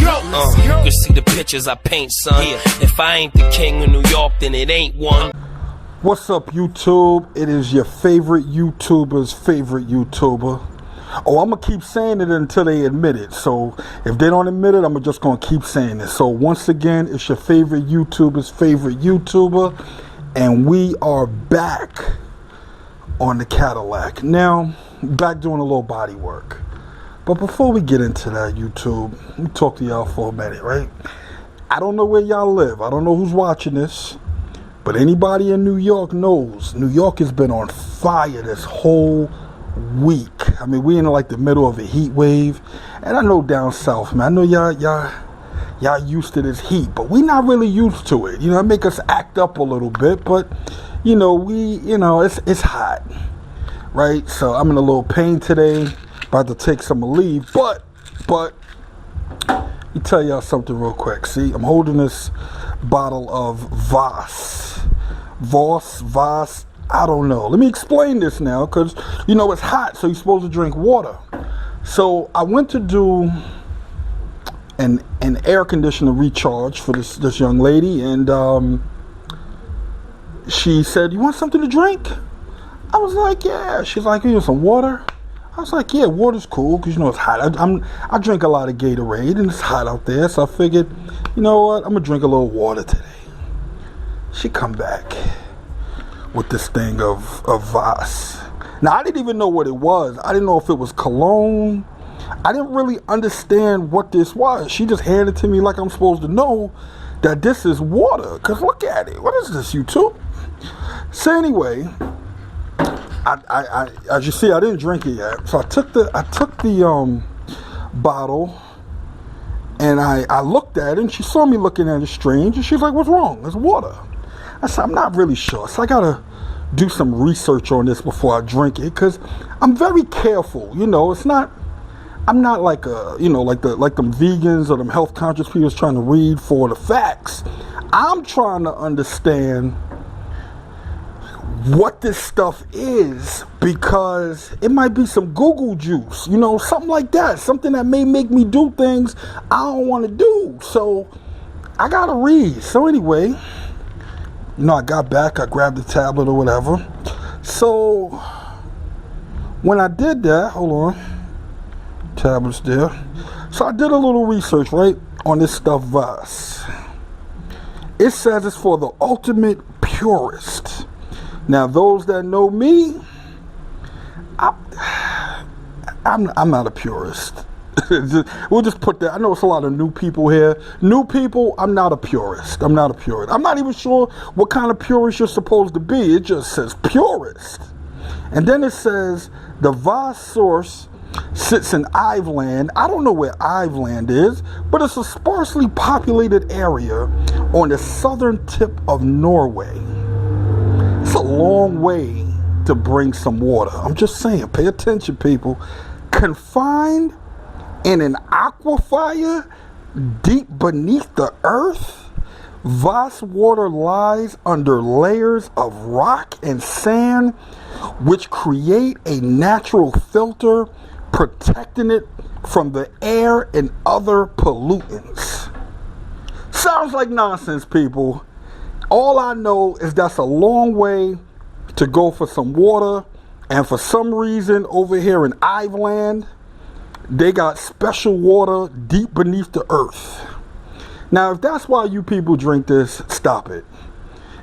You can see the pictures I paint, son. If I ain't the king of New York, then it ain't one. What's up, YouTube? It is your favorite YouTuber's favorite YouTuber. Oh, I'm going to keep saying it until they admit it. So if they don't admit it, I'm just going to keep saying it. So once again, it's your favorite YouTuber's favorite YouTuber. And we are back on the Cadillac. Now, back doing a little body work. But before we get into that, YouTube, let me talk to y'all for a minute, right? I don't know where y'all live. I don't know who's watching this. But anybody in New York knows New York has been on fire this whole week. I mean, we in like the middle of a heat wave. And I know down south, man, I know y'all used to this heat, but we not really used to it. You know, it make us act up a little bit, but you know, it's hot, right? So I'm in a little pain today, about to take some leave, but let me tell y'all something real quick. See, I'm holding this bottle of Voss, I don't know. Let me explain this now, because you know it's hot, so you're supposed to drink water. So I went to do an air conditioner recharge for this young lady, and she said, "You want something to drink?" I was like, "Yeah." She's like, "You want some water?" I was like, "Yeah, water's cool, because you know it's hot. I drink a lot of Gatorade, and it's hot out there, so I figured, you know what, I'm gonna drink a little water today." She come back with this thing of Voss. Now, I didn't even know what it was. I didn't know if it was cologne. I didn't really understand what this was. She just handed it to me like I'm supposed to know that this is water. Because look at it. What is this, YouTube? So anyway, I as you see, I didn't drink it yet. So I took the bottle, and I looked at it, and she saw me looking at it strange, and she's like, "What's wrong? It's water." I said, "I'm not really sure. So I gotta do some research on this before I drink it, because I'm very careful. You know, I'm not like like them vegans or them health conscious people trying to read for the facts. I'm trying to understand what this stuff is, because it might be some Google juice, you know, something like that, something that may make me do things I don't want to do. So I gotta read." So anyway, you know, I got back, I grabbed the tablet or whatever. So when I did that, hold on, tablet's there. So I did a little research, right, on this stuff, Voss. It says it's for the ultimate purist. Now, those that know me, I'm not a purist. We'll just put that. I know it's a lot of new people here. New people, I'm not a purist. I'm not even sure what kind of purist you're supposed to be. It just says purist. And then it says the Voss source sits in Iveland. I don't know where Iveland is, but it's a sparsely populated area on the southern tip of Norway. It's a long way to bring some water. I'm just saying, pay attention, people. Confined in an aquifer deep beneath the earth, Voss water lies under layers of rock and sand, which create a natural filter protecting it from the air and other pollutants. Sounds like nonsense, people. All I know is that's a long way to go for some water, and for some reason over here in Iveland, they got special water deep beneath the earth. Now, if that's why you people drink this, stop it.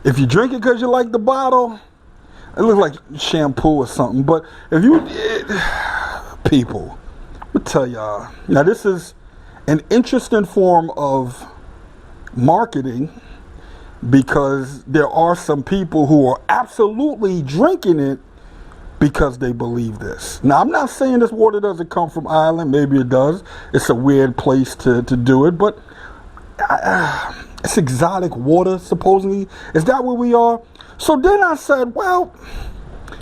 If you drink it because you like the bottle, it looks like shampoo or something. But if you people, I'm gonna tell y'all. Now, this is an interesting form of marketing, because there are some people who are absolutely drinking it because they believe this. Now, I'm not saying this water doesn't come from Ireland. Maybe it does. It's a weird place to do it, but it's exotic water, supposedly. Is that where we are? So then I said, well,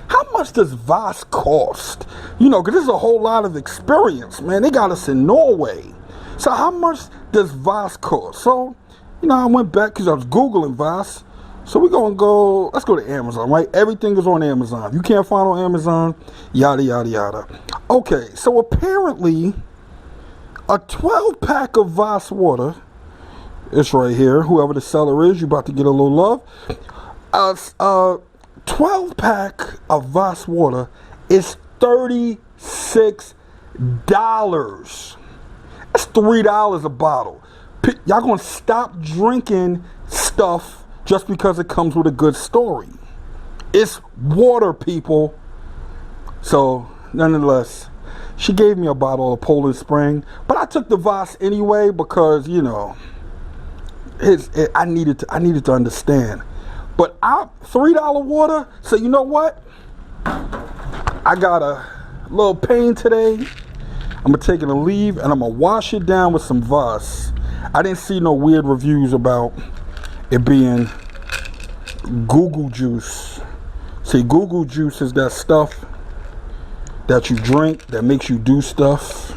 how much does Voss cost? You know, because this is a whole lot of experience, man. They got us in Norway. So how much does Voss cost? So, you know, I went back because I was Googling Voss. So we're going to go, let's go to Amazon, right? Everything is on Amazon. If you can't find on Amazon, yada, yada, yada. Okay, so apparently A 12 pack of Voss water. It's right here. Whoever the seller is, you about to get a little love. 12 pack of Voss water is $36. That's $3 a bottle. Y'all gonna stop drinking stuff just because it comes with a good story. It's water, people. So, nonetheless, she gave me a bottle of Poland Spring, but I took the Voss anyway because, you know, I needed to understand. But $3 water. So you know what? I got a little pain today. I'm gonna take it a leave and I'm gonna wash it down with some Voss. I didn't see no weird reviews about it being Google juice. See, Google juice is that stuff that you drink that makes you do stuff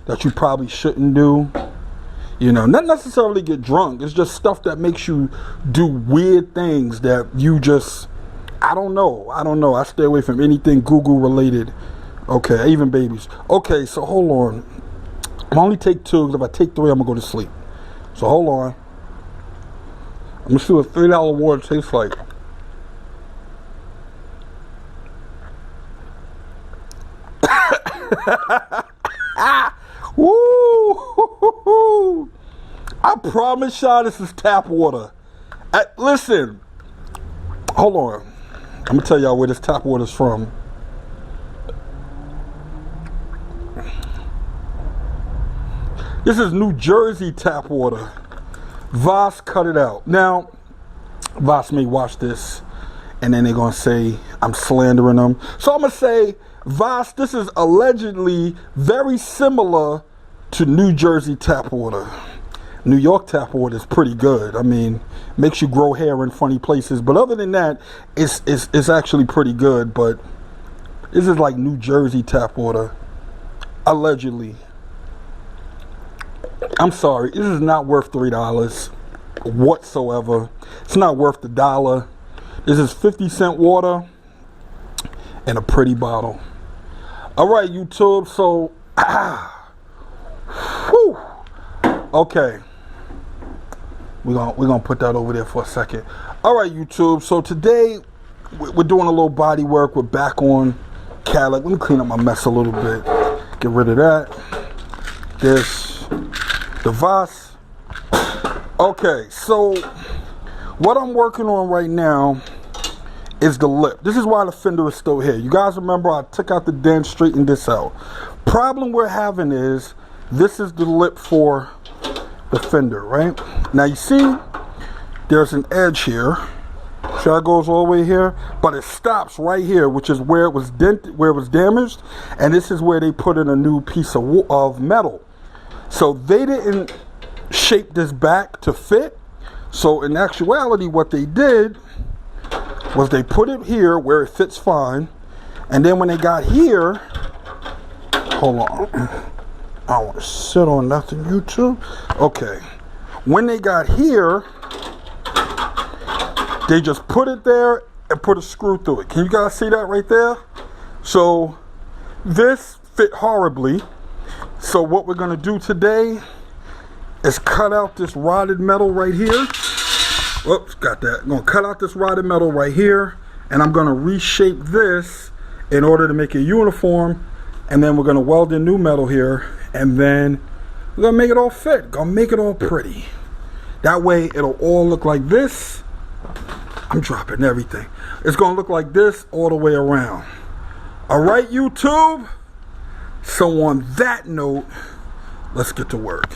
that you probably shouldn't do. You know, not necessarily get drunk. It's just stuff that makes you do weird things that you just, I don't know. I stay away from anything Google related. Okay, even babies. Okay, so hold on. I only take 2, because if I take 3, I'm going to go to sleep. So hold on. I'm going to see what $3 water tastes like. Woo! I promise y'all this is tap water. Listen, hold on. I'm going to tell y'all where this tap water is from. This is New Jersey tap water. Voss cut it out. Now, Voss may watch this, and then they're going to say I'm slandering them. So I'm going to say, Voss, this is allegedly very similar to New Jersey tap water. New York tap water is pretty good. I mean, makes you grow hair in funny places. But other than that, it's actually pretty good. But this is like New Jersey tap water, allegedly. I'm sorry, this is not worth $3 whatsoever. It's not worth the $1. This is 50-cent water in a pretty bottle. All right, YouTube. So, whew. Okay, we're gonna put that over there for a second. All right, YouTube. So today we're doing a little body work. We're back on Cadillac. Let me clean up my mess a little bit. Get rid of that. The Voss. Okay, so what I'm working on right now is the lip. This is why the fender is still here. You guys remember I took out the dent, straightened this out. Problem we're having is this is the lip for the fender, right? Now you see there's an edge here. See how it goes all the way here? But it stops right here, which is where it was dented, where it was damaged. And this is where they put in a new piece of metal. So they didn't shape this back to fit. So in actuality, what they did was they put it here where it fits fine. And then when they got here, hold on. I don't want to sit on nothing, YouTube. Okay. When they got here, they just put it there and put a screw through it. Can you guys see that right there? So this fit horribly. So what we're going to do today is cut out this rotted metal right here. Whoops, got that. I'm going to cut out this rotted metal right here. And I'm going to reshape this in order to make it uniform. And then we're going to weld in new metal here. And then we're going to make it all fit. Going to make it all pretty. That way it'll all look like this. I'm dropping everything. It's going to look like this all the way around. All right, YouTube? So on that note, let's get to work.